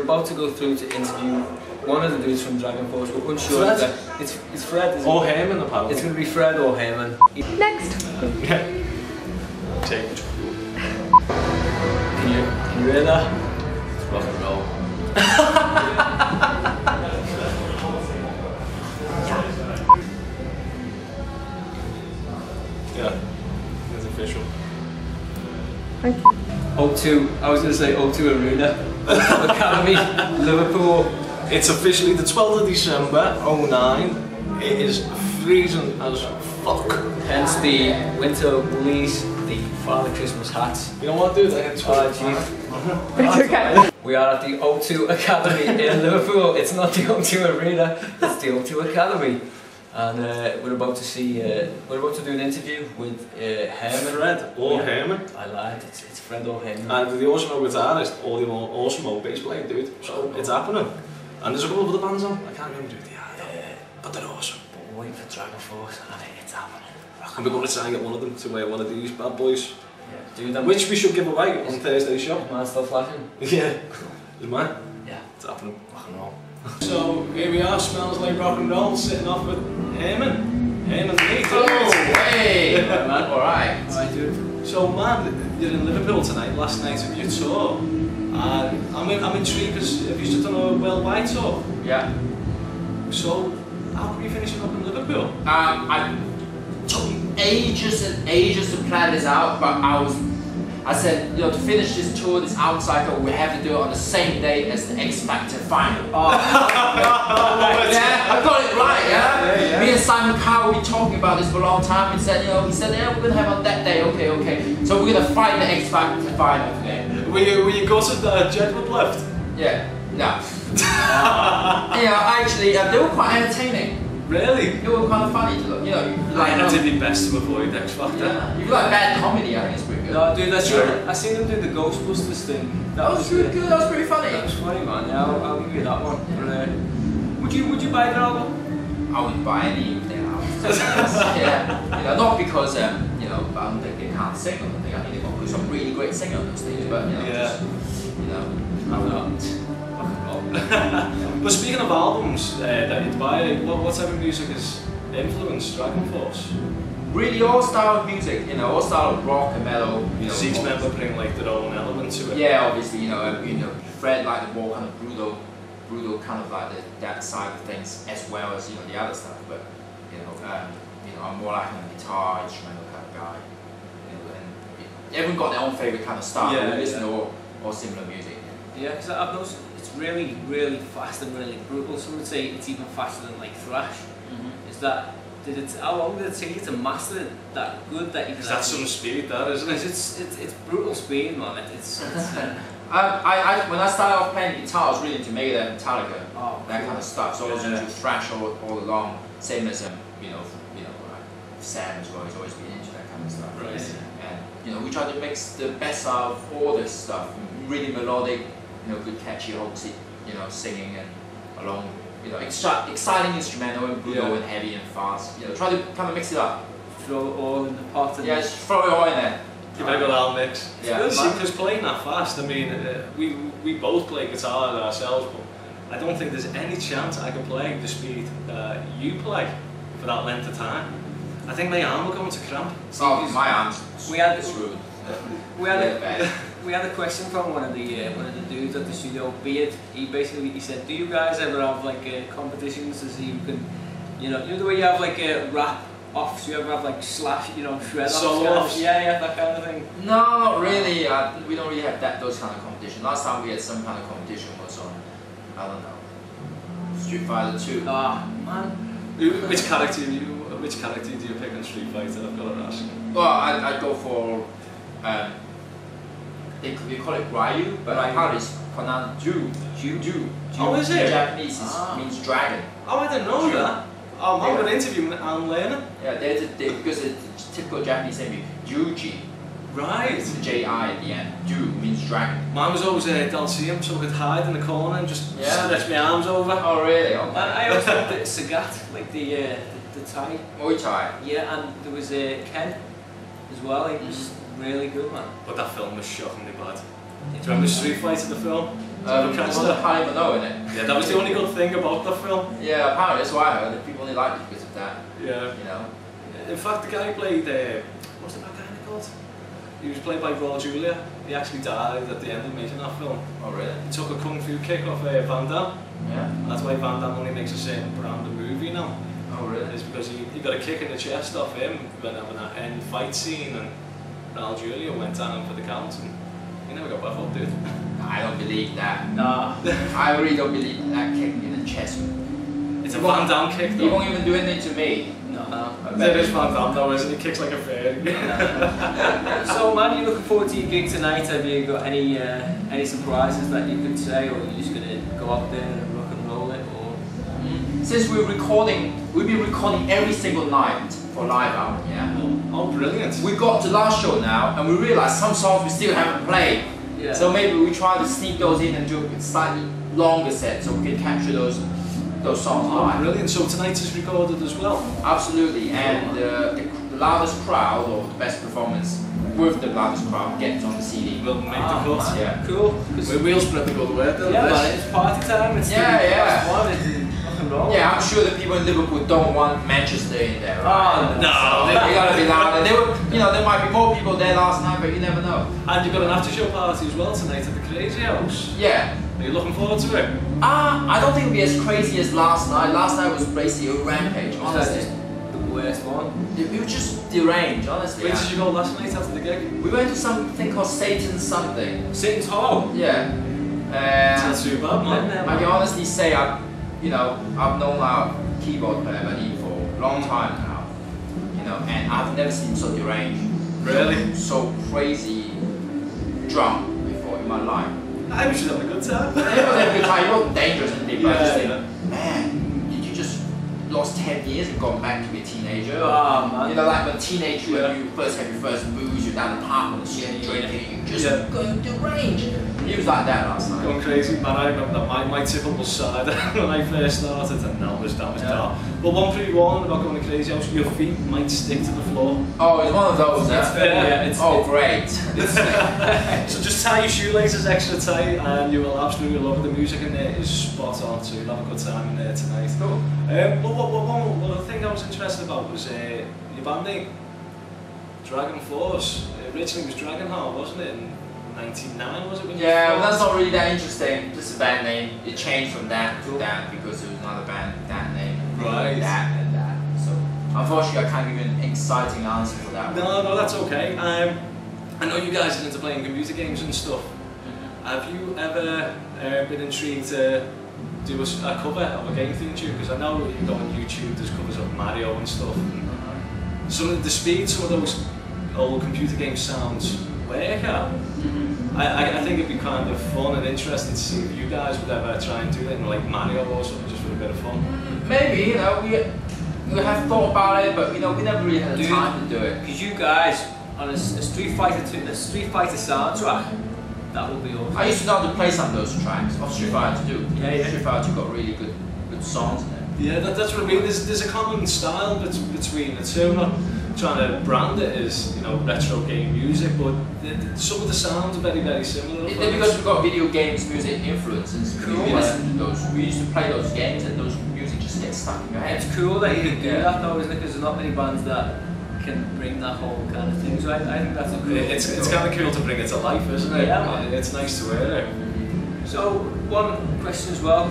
about to go through to interview one of the dudes from Dragonforce. We're unsure. It's Fred. Or Herman, apparently. It's going to be Fred or Herman. Next. Change. Can you hear that? It's rock and roll. Yeah, it's official. Thank you. O2, I was going to say O2 Arena, Academy, Liverpool. It's officially the 12th of December, 09. It is freezing as fuck. Hence the winter woolies, the Father Christmas hats. You know what, dude? I had 12. It's okay. We are at the O2 Academy in Liverpool. It's not the O2 Arena, it's the O2 Academy. And we're about to see, we're about to do an interview with Herman. Fred or Herman. I lied, it's Fred or Herman. And the Awesome guitarist or the Awesome bass player, dude. So it's happening. And there's a couple of other bands on. I can't remember who they are though. But they're awesome. But we're waiting for Dragonforce and it's happening. And we're going to try and get one of them to wear one of these bad boys. Yeah, do them. Which we should give away on Thursday's show. Man's still flashing? Yeah. Is mine? Yeah. It's happening. Rock and roll. So here we are, smells like rock and roll, sitting off with Herman. Herman Lee. Oh, hey! Man, alright. Alright, dude. So man, you're in Liverpool tonight, last night of your tour. And I'm intrigued because have you done a worldwide tour? Yeah. So, how come you finishing up in Liverpool? I took me ages and ages to plan this out, but I said, you know, to finish this tour, this out cycle, we have to do it on the same day as the X Factor final. Oh, yeah, I got it right, yeah? Me and Simon Cowell, we talking about this for a long time. He said, yeah, we're gonna have on that day, okay. So we're gonna fight the X Factor final today. Were you gutted that Jedward left? Yeah, no. Actually, they were quite entertaining. Really? They were kind of funny to look, you know. I did my best to avoid X Factor. Yeah. If you like bad comedy, I think it's pretty good. no, dude, I seen them do the Ghostbusters thing. That was good, that was pretty funny. That was funny, man. Yeah, I'll give you that one. But, would you buy the album? I would buy any of their albums. Yeah, you know, not because I don't think they can't sing or anything. I think they've got some really great singers on those things, but just, I'm not. But speaking of albums that you'd buy, what type of music has influenced Dragonforce? Really all style of music, all style of rock and metal. Does each member bring like their own element to it? Yeah, obviously, Fred like the more kind of brutal kind of like that side of things, as well as the other stuff. But I'm more like a guitar instrumental kind of guy. And everyone got their own favorite kind of style. Yeah, we listen to all similar music. Yeah, because I've noticed it's really, really fast and really brutal. Some would say it's even faster than like thrash. Is that? How long did it take you to master it that good that you can? That's some speed, that isn't it? It's brutal speed, man. When I started off playing guitar, I was really into Megadeth and Metallica, that kind of stuff. So I was into thrash all along. Same as Sam as well. He's always been into that kind of stuff. Right. And we try to mix the best out of all this stuff. Really melodic, good catchy hooks, singing and along. Exciting instrumental and brutal and heavy and fast. Try to kind of mix it up. Throw it all in the pot. And just throw it all in there. Give it a good old mix. Yeah. Because playing that fast, I mean, we both play guitar ourselves, but I don't think there's any chance I can play the speed you play for that length of time. I think my arm will go into cramp. My arm's screwed. We had a question from one of the dudes at the studio, Beard. He said, do you guys ever have like competitions to see who can, the way you have like rap offs, you ever have like slash, shred offs? Yeah, that kind of thing. No, not really. We don't really have those kind of competition. Last time we had some kind of competition was on, I don't know, Street Fighter 2. Man. Which character do you pick in Street Fighter? I've got to ask. Well, I'd go for. They call it Ryu, but I heard it's pronounced Ju. Oh, is it? In Japanese means dragon. Oh, I didn't know that. I'm going to interview and learn it. Yeah, because it's typical Japanese name, Yuji. Right. It's the J-I at the end. Ju means dragon. Mine was always Dalcium, so I could hide in the corner and just stretch my arms over. Oh, really? Okay. And I always thought that Sagat, like the Thai. Muay Thai. Yeah, and there was Ken as well. He was really good, man. But that film was shockingly bad. Do you remember Street Fighter, the film? I can't even know in it. Yeah, that was the only good thing about the film. Yeah, apparently that's what I heard. That people only liked it because of that. Yeah. You know. In fact, the guy who played, what's the bad guy called? He was played by Raul Julia. He actually died at the end of making that film. Oh really? He took a kung fu kick off Van Damme. Yeah. That's why Van Damme only makes a certain brand of movie now. Oh really? It's because he got a kick in the chest off him when having that end fight scene, and Raul Julia went down for the count, and he never got back up, dude. I don't believe that. Nah. I really don't believe that kick in the chest. It's a Van Damme kick though. He won't even do anything to me. No. That is Van Damme though, isn't he? He kicks like a fairy. So man, you're looking forward to your gig tonight. Have you got any surprises that you could say, or are you just gonna go out there and rock and roll it, or? Since we've been recording every single night for live album, yeah. Oh, brilliant. We got to last show now, and we realized some songs we still haven't played. Yeah. So maybe we try to sneak those in and do a slightly longer set, so we can capture those songs live. Brilliant. So tonight is recorded as well. Absolutely, and the loudest crowd or the best performance with the loudest crowd gets on the CD. We'll make the cut. Yeah. Cool. We'll spread the good word. Yeah, man, it's party time. It's Yeah. One. It's rock and roll. Yeah, I'm sure the people in Liverpool don't want Manchester in there. Right? Oh, no. They gotta be loud. And there might be more people there last night, but you never know. And you've got an after-show party as well tonight at the Crazy House. Yeah. Are you looking forward to it? I don't think it'll be as crazy as last night. Last night was basically a rampage, honestly. The worst one. It was just deranged, honestly. Where did you go last night after the gig? We went to something called Satan's something. Satan's Hall. Yeah. Not too bad, man. I can honestly say I've known our keyboard player Manny for a long time now. You know, and I've never seen him so deranged. Really? So crazy drunk before in my life. I was just having a good time. It wasn't a good time, it wasn't dangerous and anything, but I just Yeah. think, man, did you just lost 10 years and gone back to be a teenager? Oh, man. You know, like when teenage, when you first have your first booze, you're down the park on the street drinking, you just go deranged. He was like that last night. Going crazy, man. I remember that my typical side when I first started, and that was dark. But one pre-warning about going to Crazy House, your feet might stick to the floor. Oh, it's one of those, great. So just tie your shoelaces extra tight, and you will absolutely love it. The music in there is spot on, so you'll have a good time in there tonight. Cool. One thing I was interested about was your band name, Dragonforce. Originally it was Dragonheart, wasn't it? In 99 was it? When Yeah, well, that's not really that interesting. Just a band name. It changed from that to that because there was another band with that name. Right. That and that. So unfortunately, I can't give you an exciting answer for that. No, that's okay. I know you guys are into playing computer games and stuff. Have you ever been intrigued to do a cover of a game theme tune? Because I know you go on YouTube, there's covers of Mario and stuff. And some of the speed, some of those old computer game sounds work at. I think it'd be kind of fun and interesting to see if you guys would ever try and do that in like Mario or something, just for a bit of fun. Maybe, you know, we have thought about it, but you know, we never really had the time to do it. Because you guys on a Street Fighter soundtrack, that would be awesome. I used to know how to play some of those tracks of Street Fighter 2. Yeah. Street Fighter 2 got really good songs in it. Yeah, that's what I mean. There's a common style between the two. I'm not trying to brand it as, you know, retro game music, but some of the sounds are very, very similar. It's because we've got video games music influences. Cool. We listen to those. We used to play those games, and those music just gets stuck in your head. It's cool that you can do that though, isn't it? Because there's not many bands that can bring that whole kind of thing. So I think that's a cool. It's kind of cool to bring it to life, isn't it? Yeah, man. It's nice to hear it. So one question as well.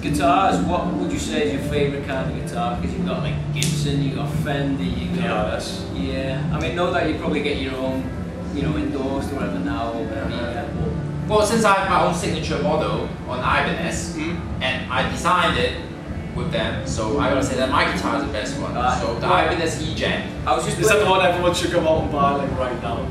Guitars, what would you say is your favourite kind of guitar? Because you've got like Gibson, you've got Fender, you've got... Yeah. I mean, know that you probably get your own, you know, endorsed or whatever now. Well, since I have my own signature model on Ibanez, and I designed it with them, so I gotta say that my guitar is the best one. So the Ibanez E-Gen. Is that the one everyone should go out and buy like right now?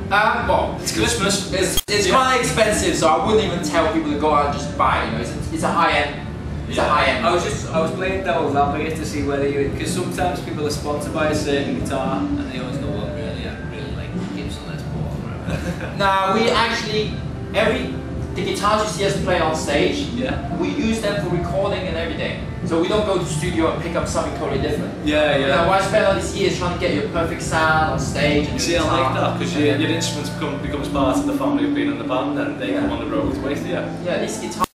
Well, it's Christmas. It's kind of expensive, so I wouldn't even tell people to go out and just buy it. You know, it's a high-end. It's a high-end. I was playing devil's advocate to see whether you, because sometimes people are sponsored by a certain guitar and they always go, well, really, I really like Gibson Les Paul or whatever. Nah, we actually, the guitars you see us play on stage, Yeah. we use them for recording and everything. So we don't go to the studio and pick up something totally different. Yeah, You know, I spent all these years trying to get your perfect sound on stage. And See, I like that, because your instruments becomes part of the family of being in the band, and they come on the road with you. Yeah, these guitars.